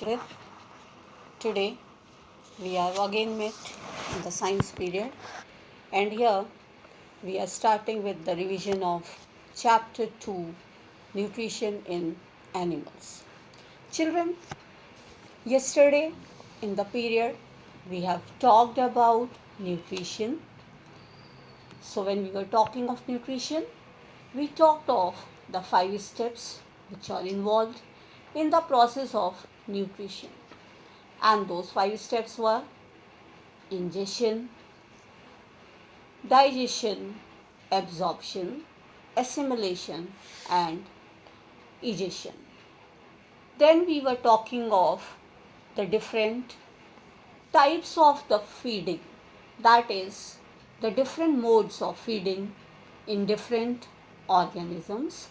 Shrit. Today we are again met in the science period, and here we are starting with the revision of chapter 2, nutrition in animals. Children, yesterday in the period we have talked about nutrition. So when we were talking of nutrition, we talked of the 5 steps which are involved in the process of nutrition. And those 5 steps were ingestion, digestion, absorption, assimilation, and egestion. Then we were talking of the different types of the feeding, that is, the different modes of feeding in different organisms,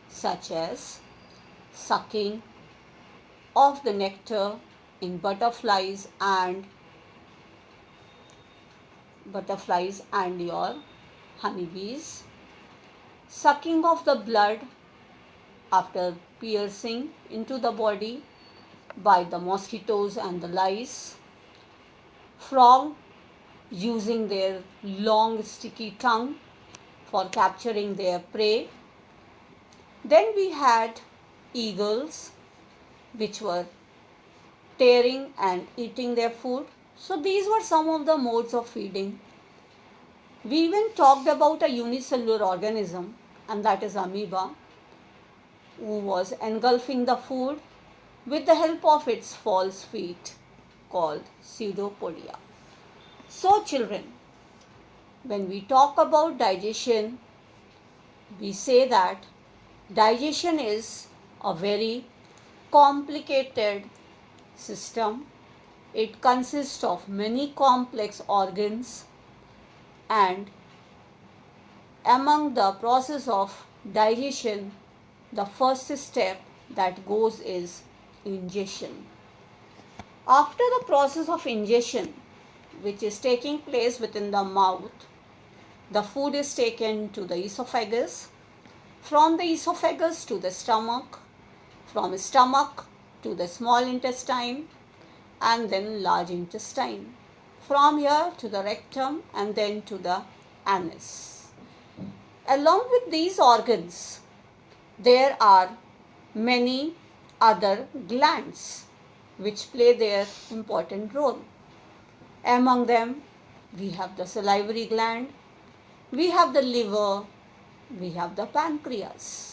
such as sucking of the nectar in butterflies and your honeybees, sucking of the blood after piercing into the body by the mosquitoes and the lice, frog using their long sticky tongue for capturing their prey. Then we had eagles which were tearing and eating their food. So these were some of the modes of feeding. We even talked about a unicellular organism, and that is amoeba, who was engulfing the food with the help of its false feet called pseudopodia. So children, when we talk about digestion, we say that digestion is a very complicated system. It consists of many complex organs, and among the process of digestion, the first step that goes is ingestion. After the process of ingestion, which is taking place within the mouth, the food is taken to the esophagus, from the esophagus to the stomach, from stomach to the small intestine, and then large intestine, from here to the rectum, and then to the anus. Along with these organs, there are many other glands which play their important role. Among them, we have the salivary gland, we have the liver, we have the pancreas.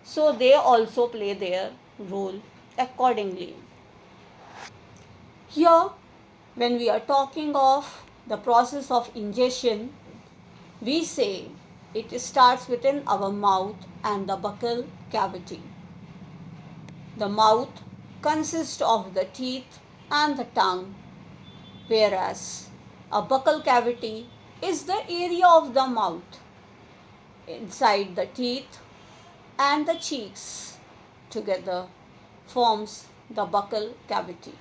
So they also play their role accordingly. Here, when we are talking of the process of ingestion, we say it starts within our mouth and the buccal cavity. The mouth consists of the teeth and the tongue, whereas a buccal cavity is the area of the mouth inside the teeth and the cheeks together forms the buccal cavity.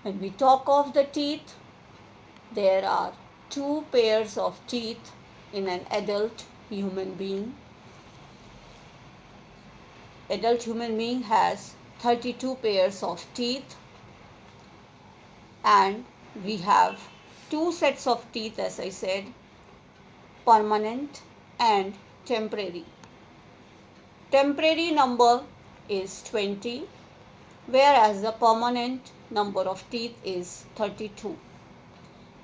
When we talk of the teeth, there are 2 pairs of teeth in an adult human being. Adult human being has 32 pairs of teeth, and we have 2 sets of teeth, as I said, permanent and temporary. Temporary number is 20, whereas the permanent number of teeth is 32.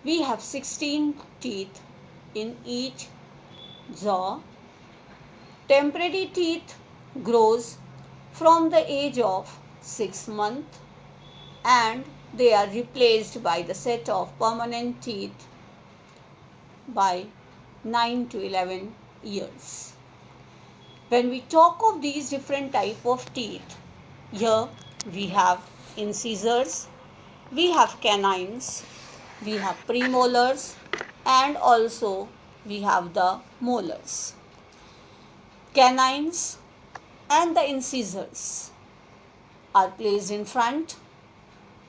We have 16 teeth in each jaw. Temporary teeth grows from the age of 6 months, and they are replaced by the set of permanent teeth by 9 to 11 years. When we talk of these different type of teeth, here we have incisors, we have canines, we have premolars, and also we have the molars. Canines and the incisors are placed in front,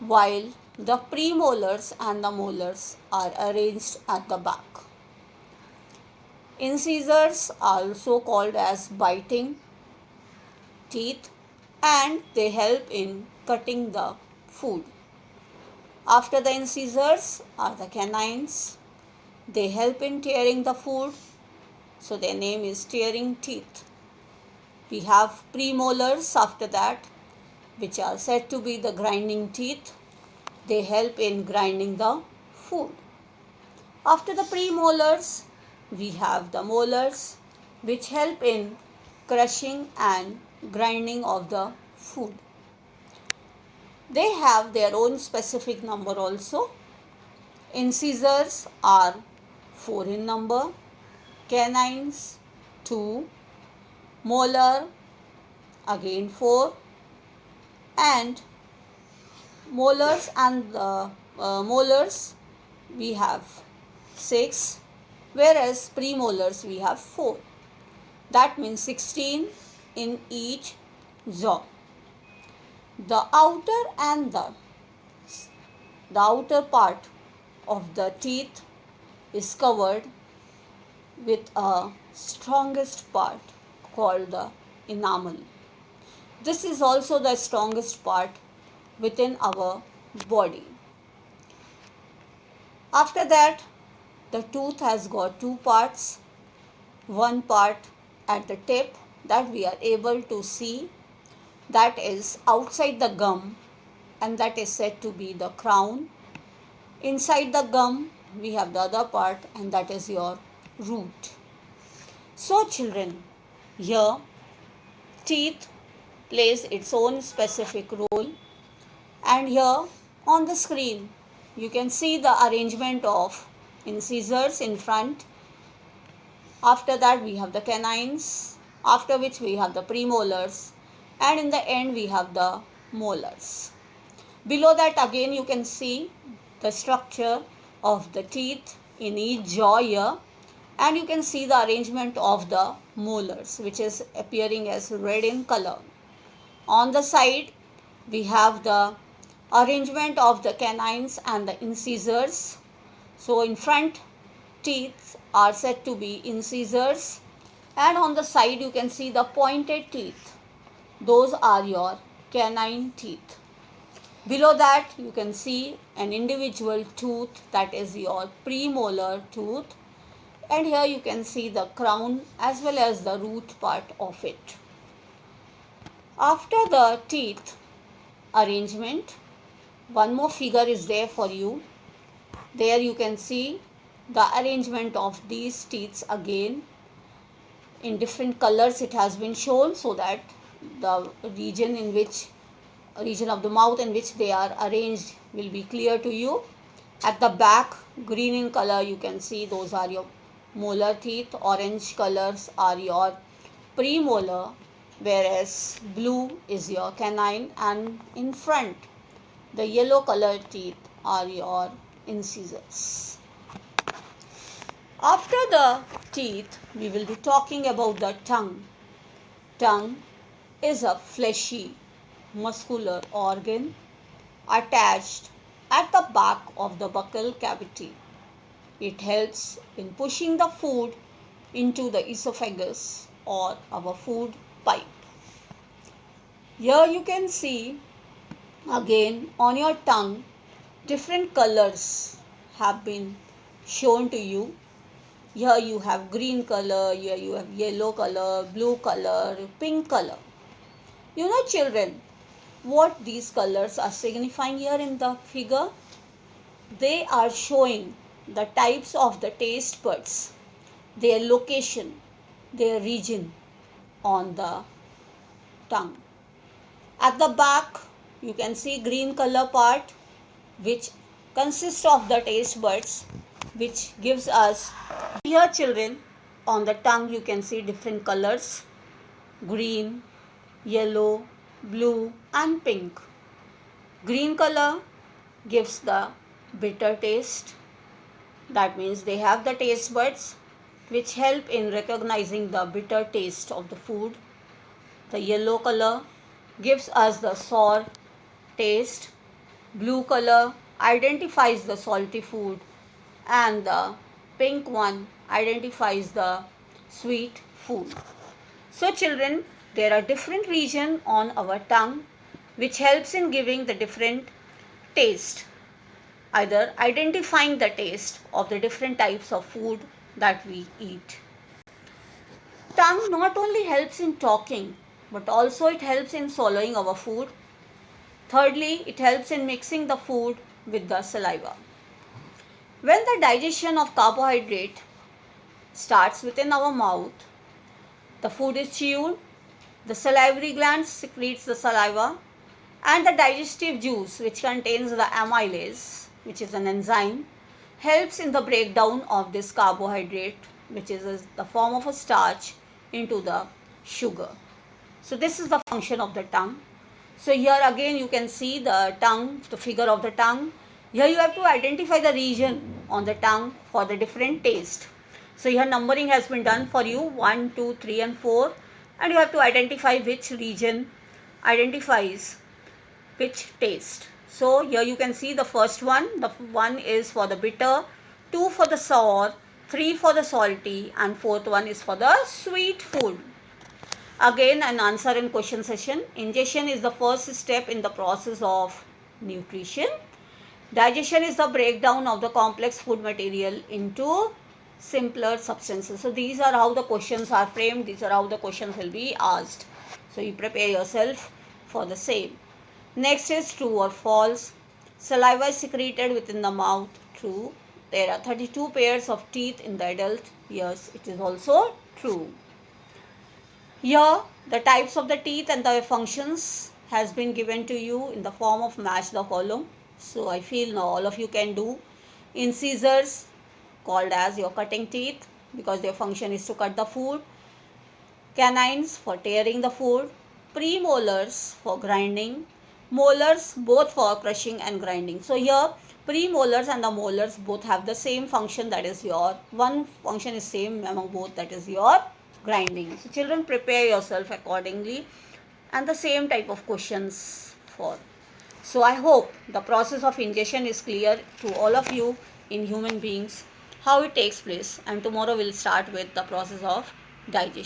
while the premolars and the molars are arranged at the back. Incisors are also called as biting teeth, and they help in cutting the food. After the incisors are the canines. They help in tearing the food, so their name is tearing teeth. We have premolars after that, which are said to be the grinding teeth. They help in grinding the food. After the premolars, we have the molars, which help in crushing and grinding of the food. They have their own specific number also. Incisors are 4 in number, canines 2, molar again 4, and molars molars we have 6, whereas premolars we have 4. That means 16 in each jaw. The outer part of the teeth is covered with a strongest part called the enamel. This is also the strongest part within our body. After that, the tooth has got two parts. One part at the tip that we are able to see, that is outside the gum, and that is said to be the crown. Inside the gum we have the other part, and that is your root. So children, here teeth plays its own specific role, and here on the screen you can see the arrangement of incisors in front. After that we have the canines, after which we have the premolars, and in the end we have the molars. Below that again you can see the structure of the teeth in each jaw here, and you can see the arrangement of the molars, which is appearing as red in color. On the side we have the arrangement of the canines and the incisors. So in front teeth are said to be incisors, and on the side you can see the pointed teeth. Those are your canine teeth. Below that you can see an individual tooth, that is your premolar tooth, and here you can see the crown as well as the root part of it. After the teeth arrangement, one more figure is there for you. There you can see the arrangement of these teeth again. In different colors it has been shown, so that the region of the mouth in which they are arranged will be clear to you. At the back, green in color, you can see those are your molar teeth. Orange colors are your premolar, whereas blue is your canine, and in front the yellow colored teeth are your incisors. After the teeth, we will be talking about the tongue. Tongue is a fleshy, muscular organ attached at the back of the buccal cavity. It helps in pushing the food into the esophagus or our food pipe. Here you can see again on your tongue different colors have been shown to you. Here you have green color, here you have yellow color, blue color, pink color. You know children, what these colors are signifying here in the figure? They are showing the types of the taste buds, their location, their region on the tongue. At the back you can see green color part, which consists of the taste buds, which gives us, here children, on the tongue you can see different colors: green, yellow, blue and pink. Green color gives the bitter taste. That means they have the taste buds which help in recognizing the bitter taste of the food. The yellow color gives us the sour taste. Blue color identifies the salty food, and the pink one identifies the sweet food. So children, there are different regions on our tongue which helps in giving the different taste, either identifying the taste of the different types of food that we eat. Tongue not only helps in talking, but also it helps in swallowing our food. Thirdly, it helps in mixing the food with the saliva. When the digestion of carbohydrate starts within our mouth, the food is chewed, the salivary glands secretes the saliva, and the digestive juice, which contains the amylase, which is an enzyme, helps in the breakdown of this carbohydrate, which is the form of a starch, into the sugar. So this is the function of the tongue. So here again you can see the tongue, the figure of the tongue. Here you have to identify the region on the tongue for the different taste. So here numbering has been done for you, 1, 2, 3 and 4, and you have to identify which region identifies which taste. So here you can see the first one. The one is for the bitter, 2 for the sour, 3 for the salty, and fourth one is for the sweet food. Again, an answer and question session. Ingestion is the first step in the process of nutrition. Digestion is the breakdown of the complex food material into simpler substances. So these are how the questions are framed. These are how the questions will be asked. So you prepare yourself for the same. Next is true or false. Saliva is secreted within the mouth. True. There are 32 pairs of teeth in the adult. Yes, it is also true. Here, the types of the teeth and their functions has been given to you in the form of match the column. So I feel now all of you can do. Incisors, called as your cutting teeth, because their function is to cut the food. Canines for tearing the food. Premolars for grinding. Molars both for crushing and grinding. So here premolars and the molars both have the same function, that is your one function is same among both, that is your grinding. So children, prepare yourself accordingly and the same type of questions for. So I hope the process of ingestion is clear to all of you in human beings, how it takes place, and tomorrow we'll start with the process of digestion.